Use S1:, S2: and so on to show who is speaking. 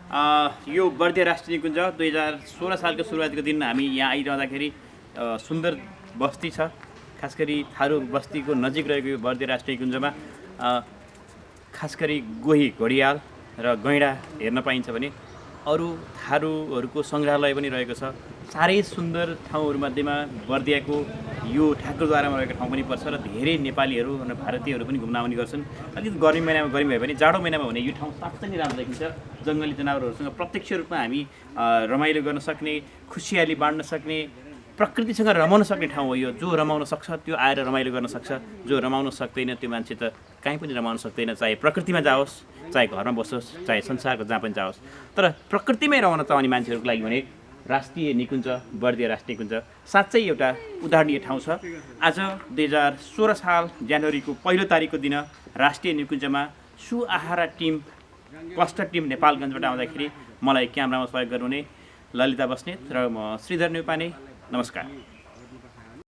S1: यो बर्दिया राष्ट्रिय निकुञ्ज 2016 सालको सुरुवातको दिन हामी यहाँ आइरहँदाखेरि सुन्दर बस्ती छ। खास गरी थारू बस्तीको नजिक रहेको यो बर्दिया राष्ट्रिय निकुञ्जमा खास गरी गोही घडियाल र गैँडा हेर्न पाइन्छ भने अरू थारूहरूको सङ्ग्रहालय पनि रहेको छ। साह्रै सुन्दर ठाउँहरूमध्येमा बर्दियाको यो ठाकुरद्वारामा रहेको ठाउँ पनि पर्छ र धेरै नेपालीहरू र भारतीयहरू पनि घुम्न आउने गर्छन्। अलिकति गर्मी महिनामा गर्मी भयो भने जाडो महिनामा भने यो ठाउँ साँच्चै नै राम्रो देखिन्छ। जङ्गली जनावरहरूसँग प्रत्यक्ष रूपमा हामी रमाइलो गर्न सक्ने, खुसियाली बाँड्न सक्ने, प्रकृतिसँग रमाउन सक्ने ठाउँ हो यो। जो रमाउन सक्छ त्यो आएर रमाइलो गर्न सक्छ, जो रमाउन सक्दैन त्यो मान्छे त कहीँ पनि रमाउन सक्दैन, चाहे प्रकृतिमा जाओस्, चाहे घरमा बसोस्, चाहे संसारको जहाँ पनि जाओस्। तर प्रकृतिमै रमाउन चाहने मान्छेहरूको लागि भने राष्ट्रिय निकुञ्ज बर्दिया राष्ट्रिय निकुञ्ज साँच्चै एउटा उदाहरणीय ठाउँ छ। आज 2016 साल जनवरीको 1 तारिकको दिन राष्ट्रिय निकुञ्जमा सुआहारा टिम क्लस्टर टिम नेपालगञ्जबाट आउँदाखेरि मलाई क्यामेरामा सहयोग गर्नुहुने ललिता बस्नेत र म श्रीधर न्यौपाने। नमस्कार।